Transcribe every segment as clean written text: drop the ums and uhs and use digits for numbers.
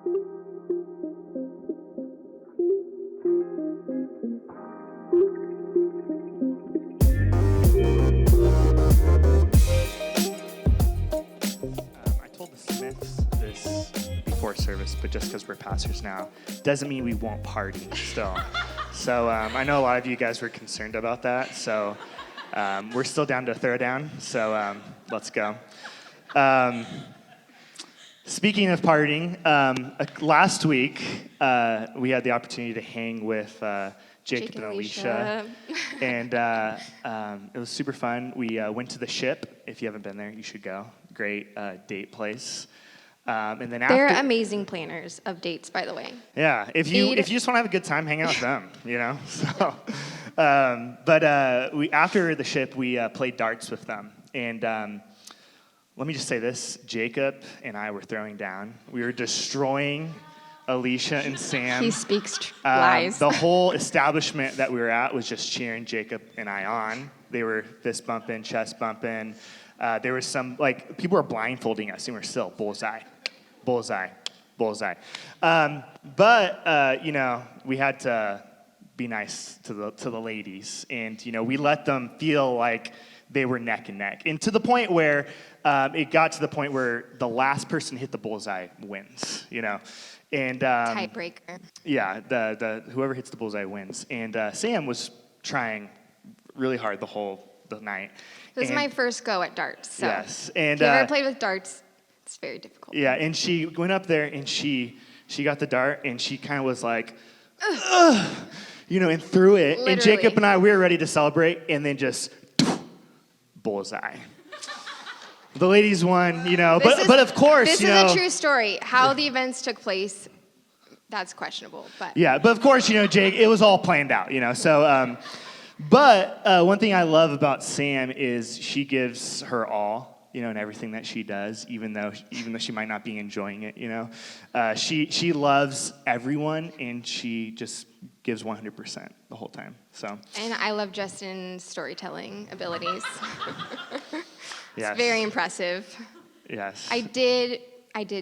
I told the Smiths this before service, but just because we're pastors now, doesn't mean we won't party still. So I know a lot of you guys were concerned about that, so we're still down to throw down, so let's go. Speaking of partying, last week we had the opportunity to hang with Jacob and Alicia, and it was super fun. We went to the Ship. If you haven't been there, you should go. Great date place. And then they're amazing planners of dates, by the way. Yeah, if you just want to have a good time, hang out with them, you know. So, but we after the Ship, we played darts with them, and let me just say this: Jacob and I were throwing down. We were destroying Alicia and Sam. He speaks lies. The whole establishment that we were at was just cheering Jacob and I on. They were fist bumping, chest bumping. There was some, like, people were blindfolding us, and we're still bullseye, bullseye, bullseye. But you know, we had to be nice to the ladies, and you know, we let them feel like they were neck and neck, and to the point where it got to the point where the last person hit the bullseye wins. You know. And tiebreaker. Yeah, the whoever hits the bullseye wins. And Sam was trying really hard the night. This is my first go at darts. So yes, and if you ever played with darts, it's very difficult. Yeah, and she went up there and she got the dart and she kind of was like, ugh, you know, and threw it. Literally. And Jacob and I, we were ready to celebrate, and then just bullseye. The ladies won, you know, but of course, this you know. This is a true story. How the events took place, that's questionable, but. Yeah, but of course, you know, Jake, it was all planned out, you know, so, but one thing I love about Sam is she gives her all, you know, in everything that she does, even though she might not be enjoying it, you know. She loves everyone, and she just gives 100% the whole time, so. And I love Justin's storytelling abilities. Yes. It's very impressive. Yes. I did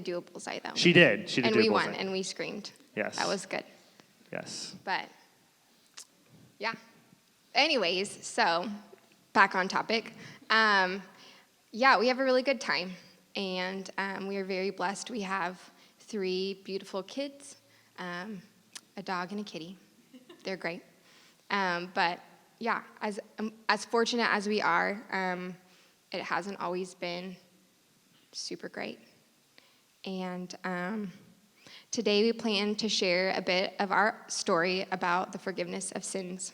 do a bullseye, though. She did. And we won, and we screamed. Yes. That was good. Yes. But, yeah. Anyways, so, back on topic. Yeah, we have a really good time, and we are very blessed. We have 3 beautiful kids, a dog and a kitty. They're great. But, yeah, as fortunate as we are, it hasn't always been super great. And today we plan to share a bit of our story about the forgiveness of sins.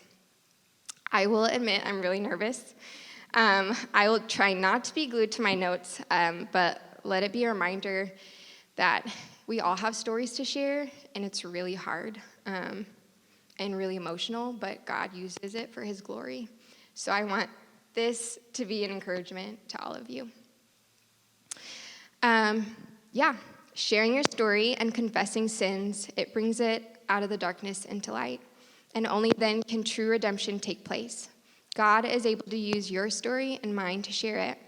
I will admit I'm really nervous. I will try not to be glued to my notes, but let it be a reminder that we all have stories to share, and it's really hard and really emotional, but God uses it for his glory. So I want this to be an encouragement to all of you. Yeah, sharing your story and confessing sins, it brings it out of the darkness into light. And only then can true redemption take place. God is able to use your story and mine to share it.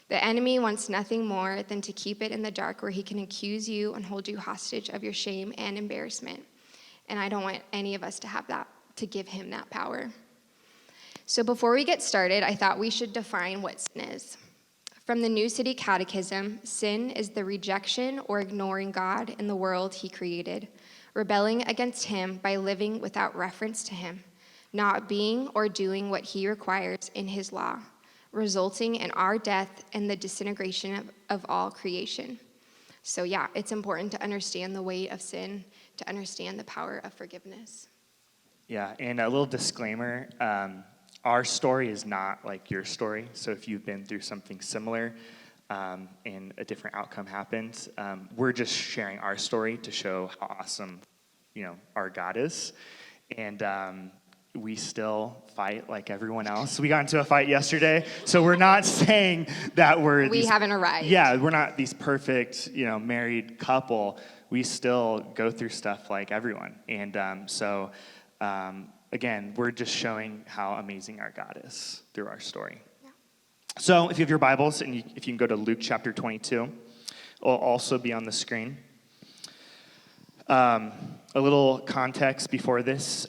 The enemy wants nothing more than to keep it in the dark where he can accuse you and hold you hostage of your shame and embarrassment. And I don't want any of us to have that, to give him that power. So before we get started, I thought we should define what sin is. From the New City Catechism, sin is the rejection or ignoring God in the world he created, rebelling against him by living without reference to him, not being or doing what he requires in his law, resulting in our death and the disintegration of all creation. So yeah, it's important to understand the weight of sin, to understand the power of forgiveness. Yeah, and a little disclaimer, our story is not like your story. So if you've been through something similar and a different outcome happened, we're just sharing our story to show how awesome, you know, our God is. And we still fight like everyone else. We got into a fight yesterday, so we're not saying that we haven't arrived. Yeah, we're not these perfect, you know, married couple. We still go through stuff like everyone. And so again, we're just showing how amazing our God is through our story. Yeah. So if you have your Bibles, and if you can go to Luke chapter 22, it'll also be on the screen. A little context before this.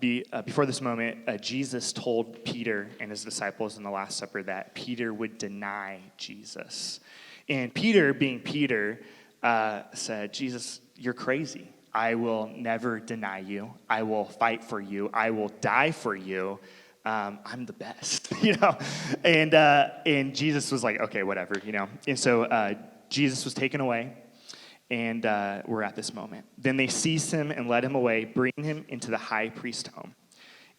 Before this moment, Jesus told Peter and his disciples in the Last Supper that Peter would deny Jesus. And Peter, being Peter, said, Jesus, you're crazy. I will never deny you. I will fight for you. I will die for you. I'm the best, And Jesus was like, okay, whatever, And so Jesus was taken away. And we're at this moment. Then they seized him and led him away, bringing him into the high priest's home.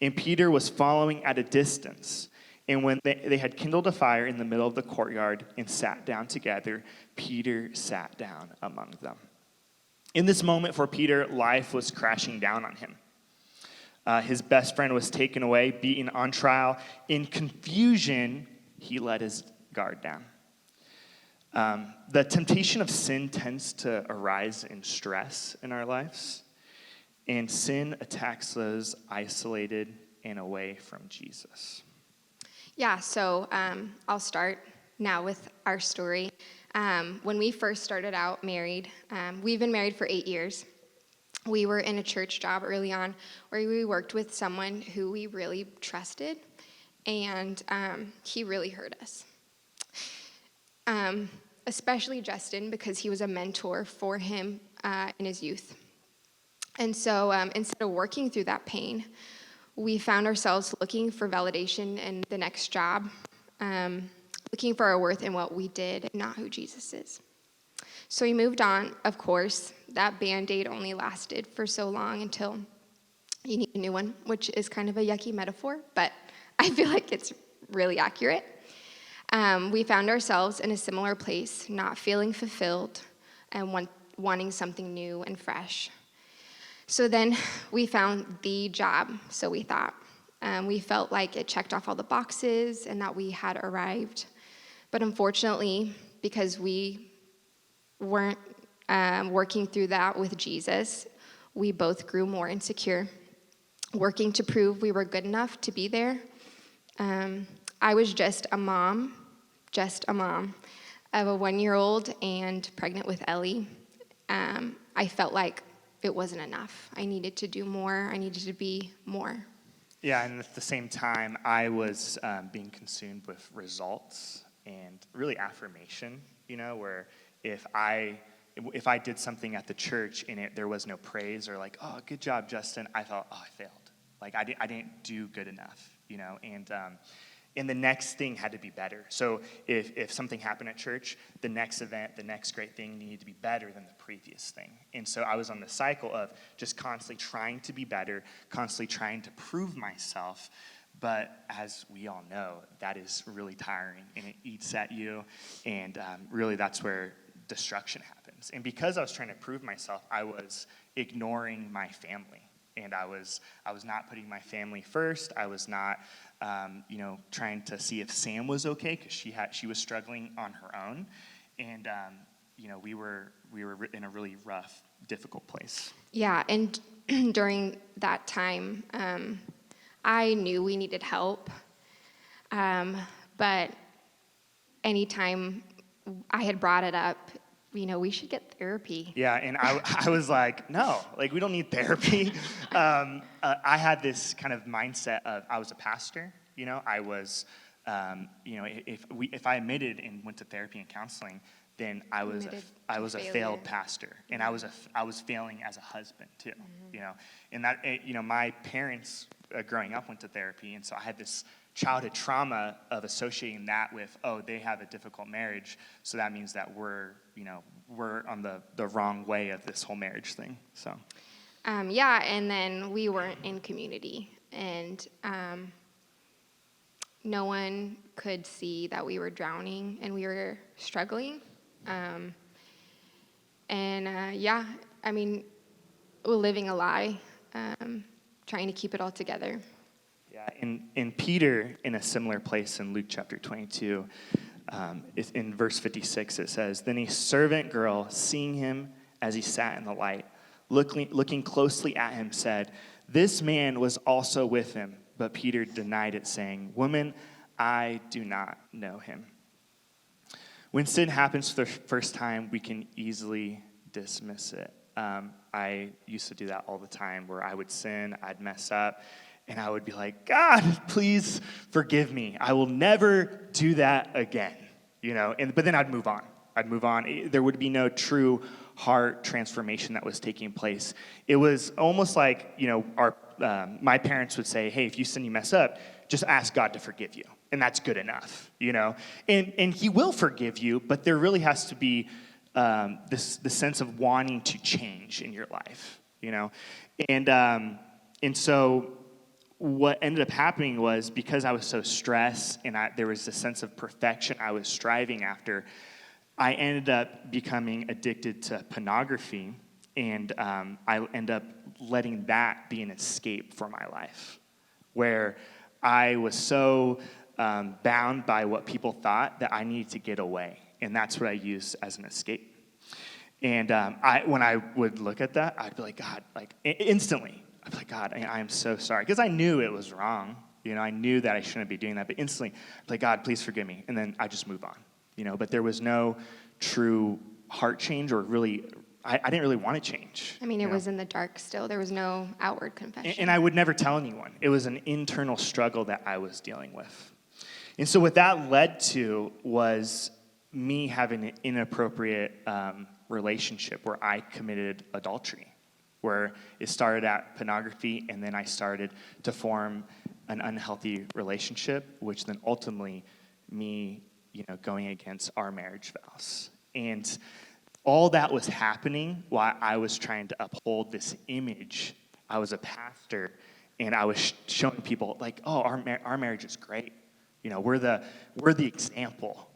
And Peter was following at a distance. And when they had kindled a fire in the middle of the courtyard and sat down together, Peter sat down among them. In this moment for Peter, life was crashing down on him. His best friend was taken away, beaten on trial. In confusion, he let his guard down. The temptation of sin tends to arise in stress in our lives, and sin attacks those isolated and away from Jesus. Yeah, so I'll start now with our story. When we first started out married, we've been married for 8 years. We were in a church job early on where we worked with someone who we really trusted, and he really hurt us. Especially Justin, because he was a mentor for him in his youth. And so instead of working through that pain, we found ourselves looking for validation in the next job, looking for our worth in what we did and not who Jesus is. So we moved on. Of course, that Band-Aid only lasted for so long until you need a new one, which is kind of a yucky metaphor, but I feel like it's really accurate. We found ourselves in a similar place, not feeling fulfilled and wanting something new and fresh. So then we found the job, so we thought. We felt like it checked off all the boxes and that we had arrived. But unfortunately, because we weren't working through that with Jesus, we both grew more insecure, working to prove we were good enough to be there. I was just a mom of a 1-year-old and pregnant with Ellie. I felt like it wasn't enough. I needed to do more. I needed to be more. Yeah, and at the same time, I was being consumed with results and really affirmation, where if I did something at the church and there was no praise or like, oh, good job, Justin, I felt, oh, I failed. Like I didn't do good enough, and the next thing had to be better. So if something happened at church, the next event, the next great thing needed to be better than the previous thing. And so I was on the cycle of just constantly trying to be better, constantly trying to prove myself. But as we all know, that is really tiring, and it eats at you. And really that's where destruction happens. And because I was trying to prove myself, I was ignoring my family. And I was not putting my family first. I was not, trying to see if Sam was okay because she was struggling on her own, and we were in a really rough, difficult place. Yeah, and during that time, I knew we needed help, but anytime I had brought it up, we should get therapy. Yeah, and I was like, no, we don't need therapy. I had this kind of mindset of I was a pastor, I was, if I admitted and went to therapy and counseling, then I was a failed pastor, and I was failing as a husband too, and that my parents growing up went to therapy, and so I had this childhood trauma of associating that with, oh, they have a difficult marriage, so that means that we're on the wrong way of this whole marriage thing. So and then we weren't in community, and no one could see that we were drowning and we were struggling. We're living a lie, trying to keep it all together. Yeah, in Peter, in a similar place in Luke chapter 22, in verse 56, it says, "Then a servant girl, seeing him as he sat in the light, looking closely at him, said, 'This man was also with him.' But Peter denied it, saying, 'Woman, I do not know him.'" When sin happens for the first time, we can easily dismiss it. I used to do that all the time, where I would sin, I'd mess up, and I would be like, God, please forgive me. I will never do that again, but then I'd move on. There would be no true heart transformation that was taking place. It was almost like, my parents would say, hey, if you sin, you mess up, just ask God to forgive you. And that's good enough, And he will forgive you, but there really has to be the sense of wanting to change in your life, And so what ended up happening was, because I was so stressed and there was a sense of perfection I was striving after, I ended up becoming addicted to pornography, and I ended up letting that be an escape for my life, where I was so bound by what people thought that I needed to get away, and that's what I used as an escape. And when I would look at that, I'd be like, God, instantly, I'd be like, God, I am so sorry, because I knew it was wrong. I knew that I shouldn't be doing that, but instantly, I'd be like, God, please forgive me, and then I just move on. But there was no true heart change, or really, I didn't really want to change. I mean, it was in the dark still. There was no outward confession. And I would never tell anyone. It was an internal struggle that I was dealing with. And so what that led to was me having an inappropriate relationship where I committed adultery, where it started at pornography, and then I started to form an unhealthy relationship, which then ultimately me going against our marriage vows. And all that was happening while I was trying to uphold this image. I was a pastor, and I was showing people, like, oh, our marriage is great. We're the example,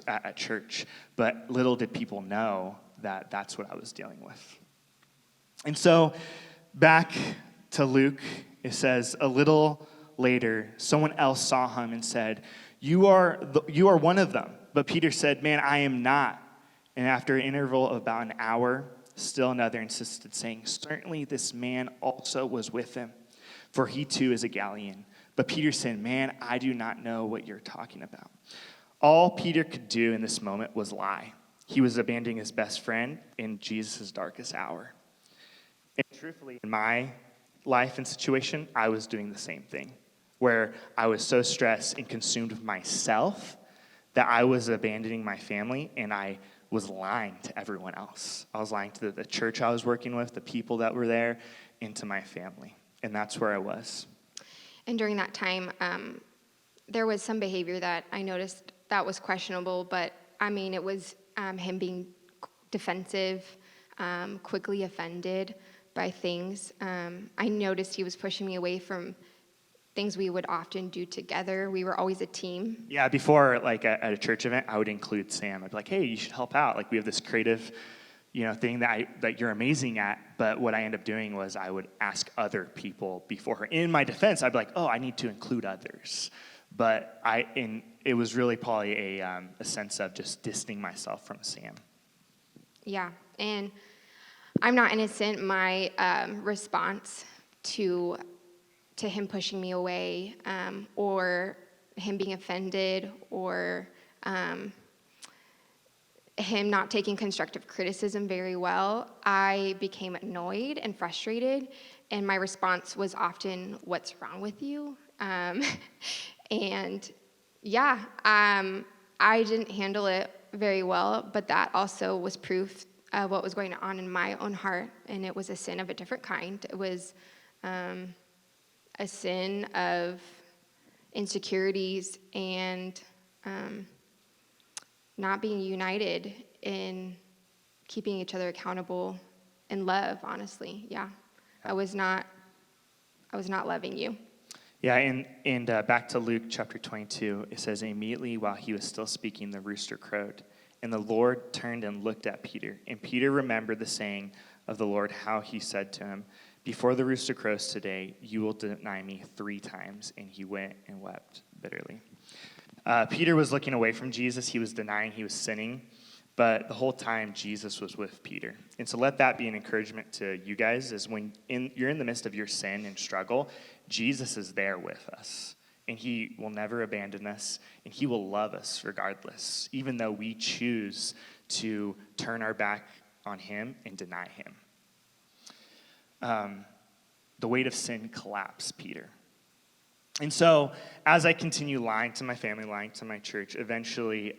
at church. But little did people know that that's what I was dealing with. And so back to Luke, it says, a little later, someone else saw him and said, You are one of them. But Peter said, man, I am not. And after an interval of about an hour, still another insisted, saying, certainly this man also was with him, for he too is a Galilean. But Peter said, man, I do not know what you're talking about. All Peter could do in this moment was lie. He was abandoning his best friend in Jesus' darkest hour. And truthfully, in my life and situation, I was doing the same thing, where I was so stressed and consumed with myself that I was abandoning my family, and I was lying to everyone else. I was lying to the church I was working with, the people that were there, and to my family. And that's where I was. And during that time, there was some behavior that I noticed that was questionable, but it was him being defensive, quickly offended by things. I noticed he was pushing me away from things we would often do together. We were always a team. Yeah, before, at a church event, I would include Sam. I'd be like, hey, you should help out. We have this creative, thing that you're amazing at. But what I ended up doing was I would ask other people before her. In my defense, I'd be like, oh, I need to include others. But it was really probably a sense of just distancing myself from Sam. Yeah, and I'm not innocent. My response to him pushing me away, or him being offended, or him not taking constructive criticism very well, I became annoyed and frustrated, and my response was often, what's wrong with you? And yeah, I didn't handle it very well, but that also was proof of what was going on in my own heart, and it was a sin of a different kind. It was a sin of insecurities and not being united in keeping each other accountable in love, honestly. Yeah. I was not loving you. Yeah, and back to Luke chapter 22, it says, immediately while he was still speaking, the rooster crowed. And the Lord turned and looked at Peter. And Peter remembered the saying of the Lord, how he said to him, before the rooster crows today, you will deny me 3 times. And he went and wept bitterly. Peter was looking away from Jesus. He was denying he was sinning. But the whole time, Jesus was with Peter. And so let that be an encouragement to you guys, is when you're in the midst of your sin and struggle, Jesus is there with us. And he will never abandon us, and he will love us regardless, even though we choose to turn our back on him and deny him. the weight of sin collapsed Peter. And so, as I continue lying to my family, lying to my church, eventually,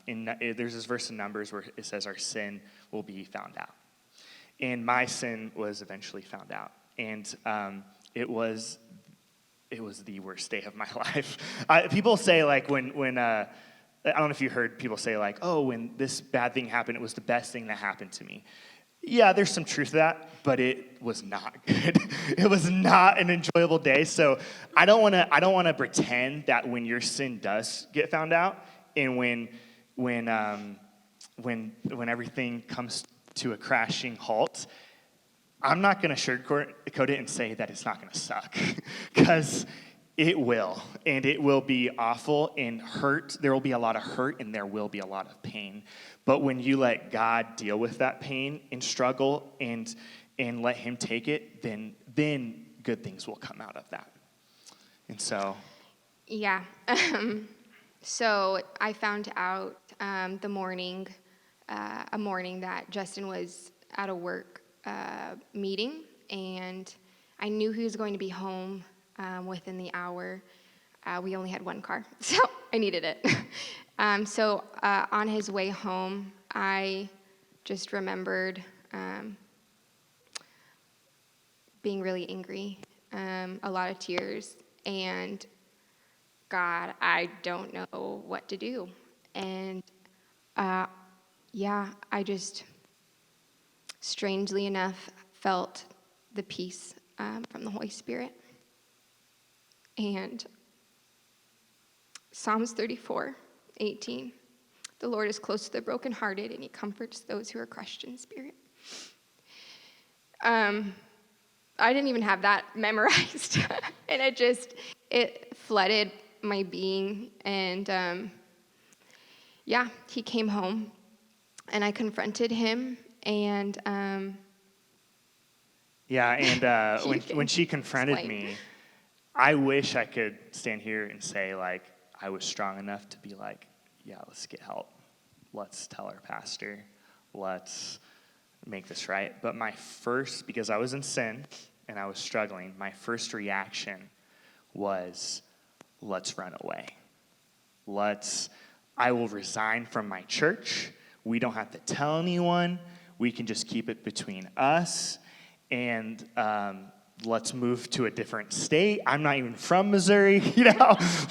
there's this verse in Numbers where it says our sin will be found out. And my sin was eventually found out. And it was the worst day of my life. People say, like, when I don't know if you heard people say, like, oh, when this bad thing happened, it was the best thing that happened to me. Yeah, there's some truth to that, but it was not good. It was not an enjoyable day. So I don't want to pretend that when your sin does get found out, and when everything comes to a crashing halt, I'm not going to sugarcoat it and say that it's not going to suck, because it will, and it will be awful and hurt. There will be a lot of hurt, and there will be a lot of pain. But when you let God deal with that pain and struggle and let him take it, then good things will come out of that. And so. Yeah. So I found out a morning that Justin was at a work meeting, and I knew he was going to be home within the hour. We only had one car, so I needed it. So on his way home, I just remembered being really angry, a lot of tears, and God, I don't know what to do. And I just, strangely enough, felt the peace from the Holy Spirit. And Psalms 34:18, the Lord is close to the brokenhearted, and he comforts those who are crushed in spirit. I didn't even have that memorized, and it flooded my being. And he came home, and I confronted him, and when she confronted me, I wish I could stand here and say, like, I was strong enough to be like, yeah, let's get help. Let's tell our pastor. Let's make this right. But because I was in sin and I was struggling, my first reaction was, let's run away. I will resign from my church. We don't have to tell anyone. We can just keep it between us. And let's move to a different state. I'm not even from Missouri,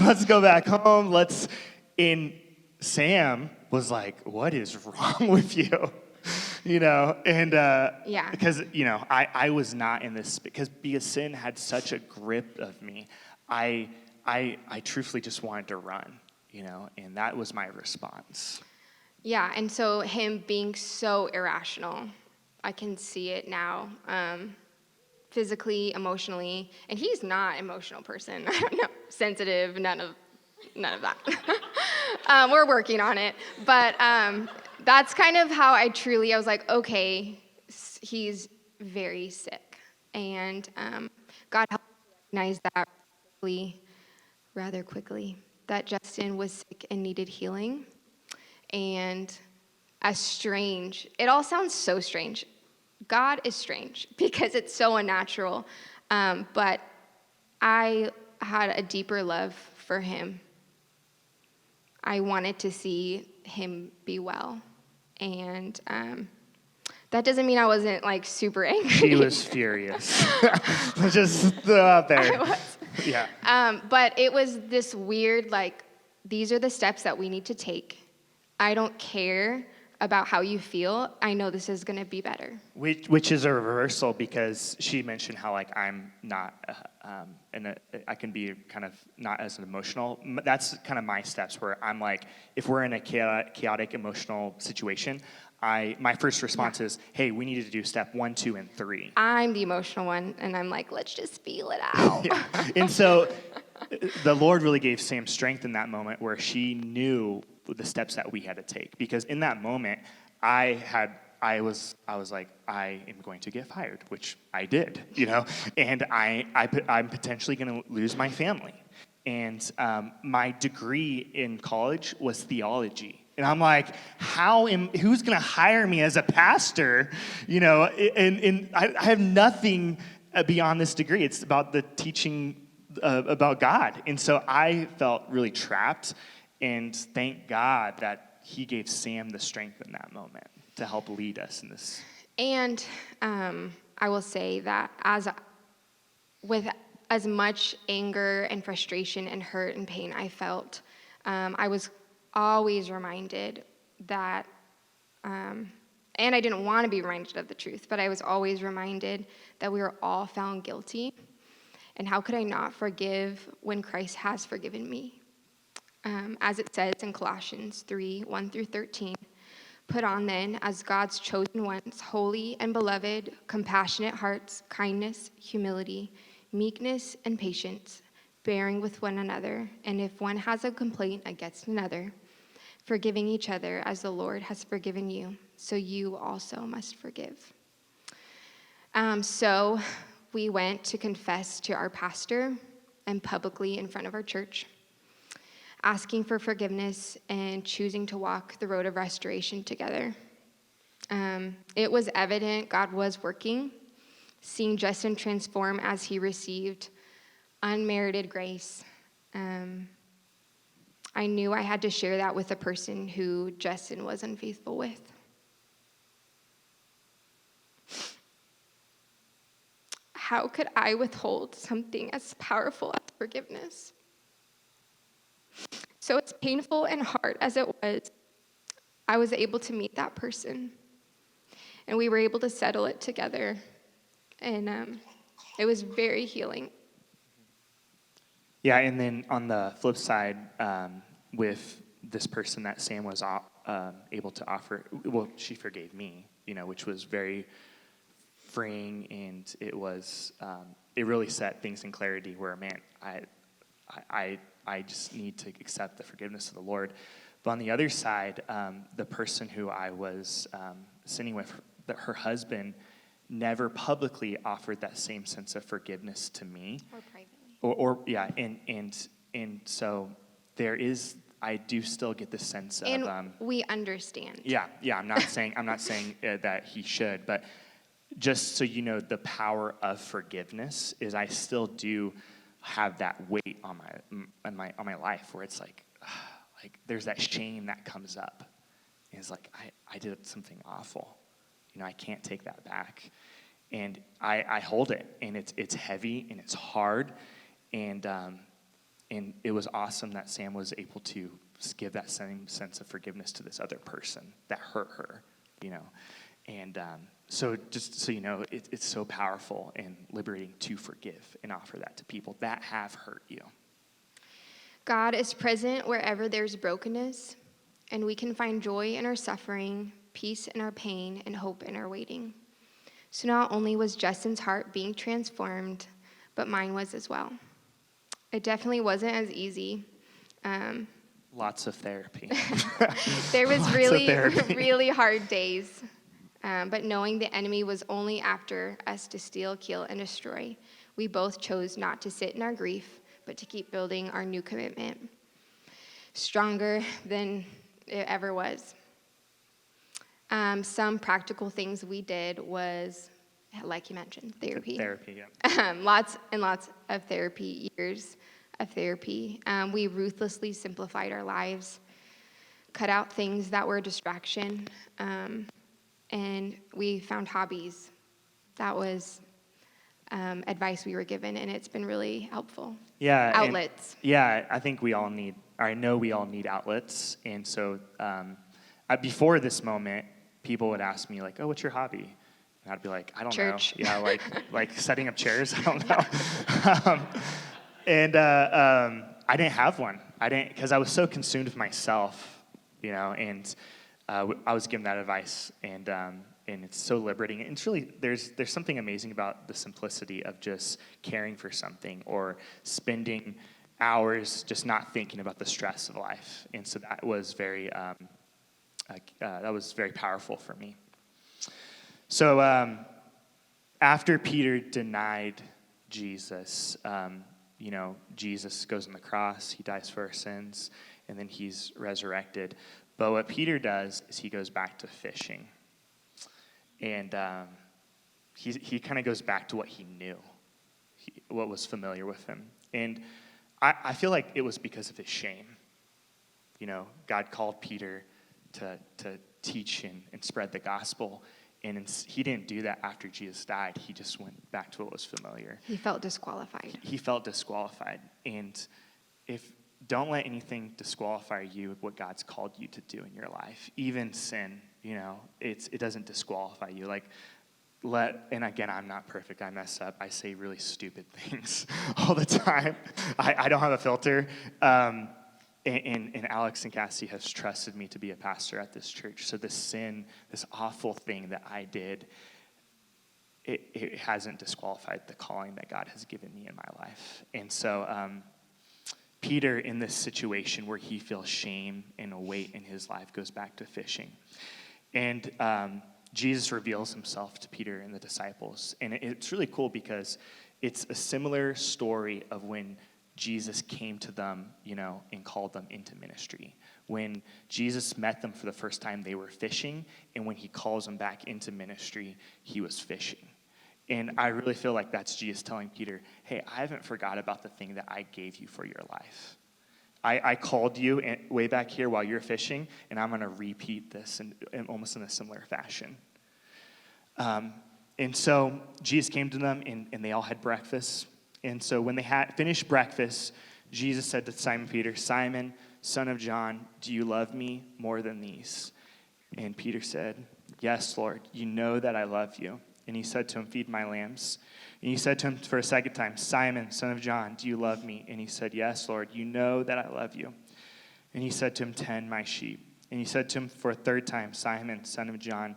Let's go back home. And Sam was like, what is wrong with you? Because, I was not in this, because sin had such a grip of me. I truthfully just wanted to run, and that was my response. Yeah, and so him being so irrational, I can see it now. Physically, emotionally, and he's not an emotional person. I don't know, sensitive, none of that. We're working on it, but that's kind of how I was like, okay, he's very sick, and God helped me recognize that rather quickly, that Justin was sick and needed healing. And it all sounds so strange. God is strange because it's so unnatural. But I had a deeper love for him. I wanted to see him be well. And that doesn't mean I wasn't, like, super angry. She was furious. Let's just throw out there. I was. Yeah. But it was this weird, like, these are the steps that we need to take. I don't care about how you feel. I know this is going to be better. Which is a reversal, because she mentioned how, like, I'm not, I can be kind of not as emotional. That's kind of my steps, where I'm like, if we're in a chaotic emotional situation, my first response is, hey, we need to do step 1, 2, and 3. I'm the emotional one, and I'm like, let's just feel it out. Yeah. And so the Lord really gave Sam strength in that moment, where she knew the steps that we had to take. Because in that moment, I was like, I am going to get fired, which I did, and I'm potentially going to lose my family. And my degree in college was theology. And I'm like, who's going to hire me as a pastor? And I have nothing beyond this degree. It's about the teaching about God. And so I felt really trapped, and thank God that he gave Sam the strength in that moment to help lead us in this. And I will say that with as much anger and frustration and hurt and pain I felt, I was always reminded that, and I didn't want to be reminded of the truth, but I was always reminded that we were all found guilty. And how could I not forgive when Christ has forgiven me? As it says in Colossians 3, 1 through 13, put on then, as God's chosen ones, holy and beloved, compassionate hearts, kindness, humility, meekness, and patience, bearing with one another, and if one has a complaint against another, forgiving each other as the Lord has forgiven you, so you also must forgive. So we went to confess to our pastor and publicly in front of our church, asking for forgiveness and choosing to walk the road of restoration together. It was evident God was working, seeing Justin transform as he received unmerited grace. I knew I had to share that with the person who Justin was unfaithful with. How could I withhold something as powerful as forgiveness? So as painful and hard as it was, I was able to meet that person, and we were able to settle it together, and it was very healing. Yeah, and then on the flip side, with this person that Sam was able to offer, well, she forgave me, which was very freeing, and it was it really set things in clarity where, man, I just need to accept the forgiveness of the Lord. But on the other side, the person who I was sinning with, her husband, never publicly offered that same sense of forgiveness to me. Or privately. Yeah, and so there is. I do still get the sense of. And we understand. Yeah. I'm not saying that he should, but just so you know, the power of forgiveness is I still do have that weight on my life where it's like there's that shame that comes up. And it's like I did something awful. I can't take that back. And I hold it, and it's heavy and it's hard, and it was awesome that Sam was able to give that same sense of forgiveness to this other person that hurt her, and so just so you know, it's so powerful and liberating to forgive and offer that to people that have hurt you. God is present wherever there's brokenness, and we can find joy in our suffering, peace in our pain, and hope in our waiting. So not only was Justin's heart being transformed, but mine was as well. It definitely wasn't as easy. Lots of therapy. There was Lots really, of therapy. really hard days. But knowing the enemy was only after us to steal, kill, and destroy, we both chose not to sit in our grief, but to keep building our new commitment, stronger than it ever was. Some practical things we did was, like you mentioned, therapy. Therapy, yeah. Lots and lots of therapy, years of therapy. We ruthlessly simplified our lives, cut out things that were a distraction, and we found hobbies. That was advice we were given, and it's been really helpful. Yeah. Outlets. I know we all need outlets. And so before this moment, people would ask me, like, oh, what's your hobby? And I'd be like, I don't Church. know. Yeah, like setting up chairs. I don't know. I didn't have one. Because I was so consumed with myself, and I was given that advice, and it's so liberating. And it's really, there's something amazing about the simplicity of just caring for something or spending hours just not thinking about the stress of life. And so that was very powerful for me. So after Peter denied Jesus, Jesus goes on the cross, he dies for our sins, and then he's resurrected. But what Peter does is he goes back to fishing. And he kind of goes back to what he knew, what was familiar with him. And I feel like it was because of his shame. You know, God called Peter to teach and spread the gospel. And he didn't do that after Jesus died. He just went back to what was familiar. He felt disqualified. He felt disqualified. And don't let anything disqualify you what God's called you to do in your life. Even sin, you know, it doesn't disqualify you. Like, and again, I'm not perfect. I mess up. I say really stupid things all the time. I don't have a filter. And Alex and Cassie has trusted me to be a pastor at this church. So this sin, this awful thing that I did, it hasn't disqualified the calling that God has given me in my life. And so Peter, in this situation where he feels shame and a weight in his life, goes back to fishing. And Jesus reveals himself to Peter and the disciples. And it's really cool because it's a similar story of when Jesus came to them, you know, and called them into ministry. When Jesus met them for the first time, they were fishing. And when he calls them back into ministry, he was fishing. And I really feel like that's Jesus telling Peter, hey, I haven't forgot about the thing that I gave you for your life. I called you way back here while you're fishing, and I'm going to repeat this in almost in a similar fashion. And so Jesus came to them, and they all had breakfast. And so when they had finished breakfast, Jesus said to Simon Peter, Simon, son of John, do you love me more than these? And Peter said, yes, Lord, you know that I love you. And he said to him, feed my lambs. And he said to him for a second time, Simon, son of John, do you love me? And he said, yes, Lord, you know that I love you. And he said to him, tend my sheep. And he said to him for a third time, Simon, son of John,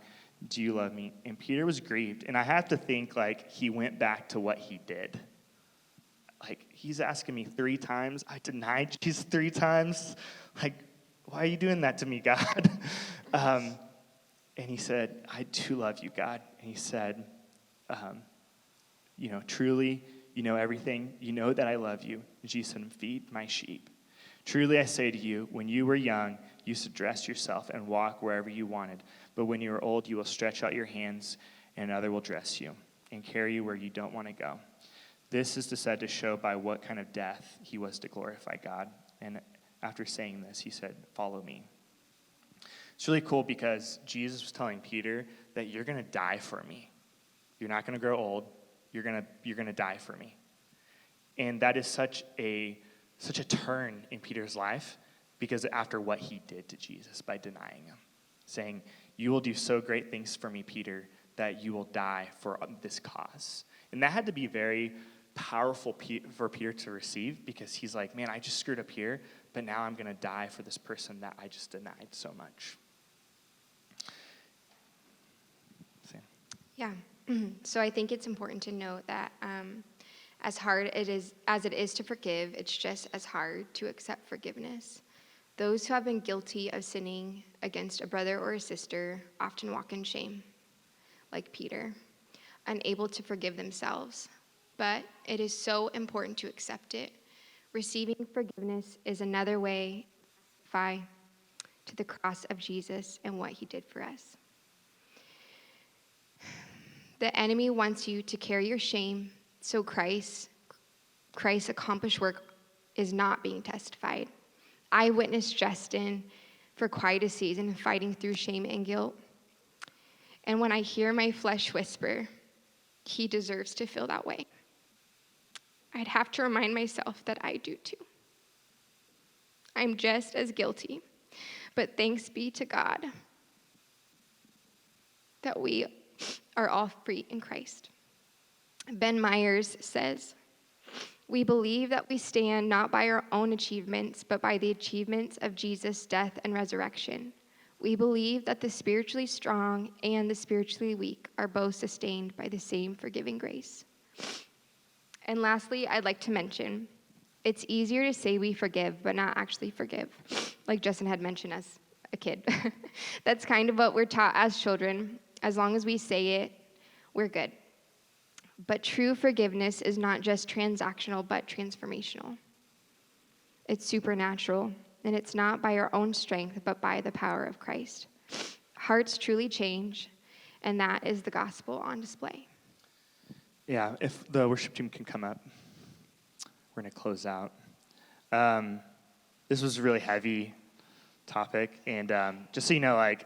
do you love me? And Peter was grieved. And I have to think like he went back to what he did. Like, he's asking me 3 times. I denied Jesus 3 times. Like, why are you doing that to me, God? And he said, I do love you, God. And he said, you know, truly, you know everything. You know that I love you. And Jesus said, feed my sheep. Truly, I say to you, when you were young, you used to dress yourself and walk wherever you wanted. But when you are old, you will stretch out your hands, and another will dress you and carry you where you don't want to go. This is said to show by what kind of death he was to glorify God. And after saying this, he said, follow me. It's really cool because Jesus was telling Peter that you're going to die for me. You're not going to grow old. You're going to die for me. And that is such a turn in Peter's life because after what he did to Jesus by denying him, saying, you will do so great things for me, Peter, that you will die for this cause. And that had to be very powerful for Peter to receive because he's like, man, I just screwed up here, but now I'm going to die for this person that I just denied so much. Sam? Yeah. So I think it's important to note that as hard as it is to forgive, it's just as hard to accept forgiveness. Those who have been guilty of sinning against a brother or a sister often walk in shame, like Peter, unable to forgive themselves. But it is so important to accept it. Receiving forgiveness is another way to testify to the cross of Jesus and what he did for us. The enemy wants you to carry your shame, so Christ's accomplished work is not being testified. I witnessed Justin for quite a season fighting through shame and guilt. And when I hear my flesh whisper, he deserves to feel that way, I'd have to remind myself that I do too. I'm just as guilty, but thanks be to God that we are all free in Christ. Ben Myers says, we believe that we stand not by our own achievements, but by the achievements of Jesus' death and resurrection. We believe that the spiritually strong and the spiritually weak are both sustained by the same forgiving grace. And lastly, I'd like to mention, it's easier to say we forgive, but not actually forgive, like Justin had mentioned as a kid. That's kind of what we're taught as children. As long as we say it, we're good. But true forgiveness is not just transactional, but transformational. It's supernatural. and it's not by our own strength, but by the power of Christ. Hearts truly change, and that is the gospel on display. Yeah, if the worship team can come up, we're going to close out. This was a really heavy topic, and just so you know, like,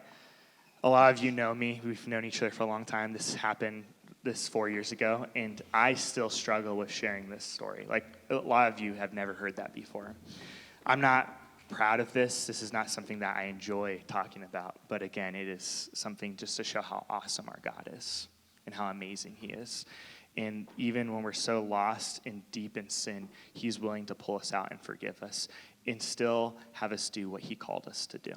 a lot of you know me. We've known each other for a long time. This happened 4 years ago, and I still struggle with sharing this story. Like, a lot of you have never heard that before. I'm not proud of this. This is not something that I enjoy talking about, but again, it is something just to show how awesome our God is and how amazing he is. And even when we're so lost and deep in sin, he's willing to pull us out and forgive us and still have us do what he called us to do.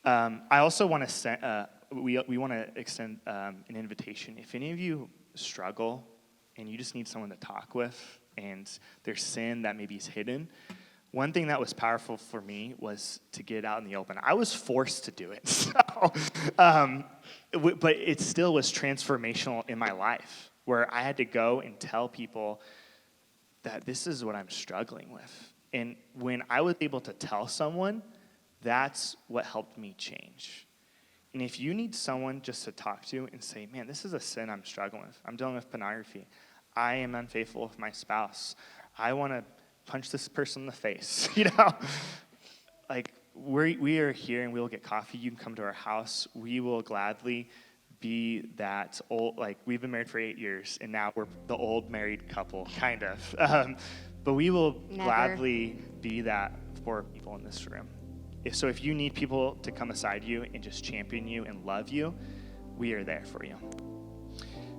I also want to we want to extend an invitation. If any of you struggle and you just need someone to talk with, and there's sin that maybe is hidden, one thing that was powerful for me was to get out in the open. I was forced to do it, but it still was transformational in my life, where I had to go and tell people that this is what I'm struggling with. And when I was able to tell someone, that's what helped me change. And if you need someone just to talk to and say, man, this is a sin I'm struggling with. I'm dealing with pornography. I am unfaithful with my spouse. I want to punch this person in the face, Like, we are here and we will get coffee. You can come to our house. We will gladly be that old, like, we've been married for 8 years, and now we're the old married couple, kind of. But we will gladly be that for people in this room. If you need people to come aside you and just champion you and love you, we are there for you.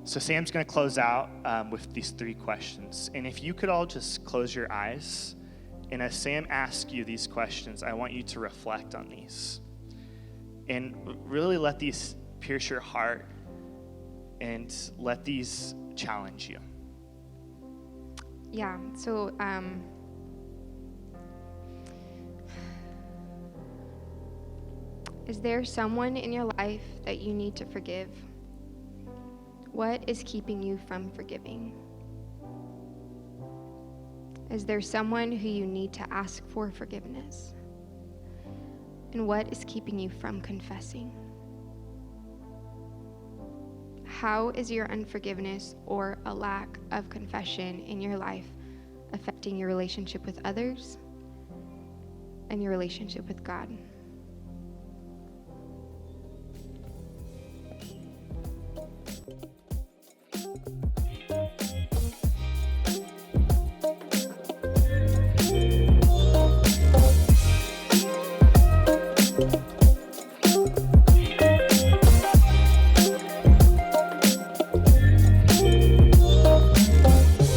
So Sam's going to close out with these 3 questions. And if you could all just close your eyes, and as Sam asks you these questions, I want you to reflect on these. And really let these pierce your heart and let these challenge you. Yeah, so is there someone in your life that you need to forgive? What is keeping you from forgiving? Is there someone who you need to ask for forgiveness? And what is keeping you from confessing? How is your unforgiveness or a lack of confession in your life affecting your relationship with others and your relationship with God?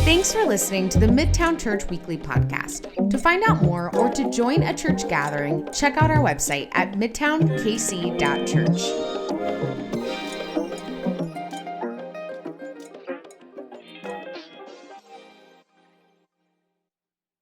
Thanks for listening to the Midtown Church Weekly Podcast. To find out more or to join a church gathering, check out our website at Midtownkc.church.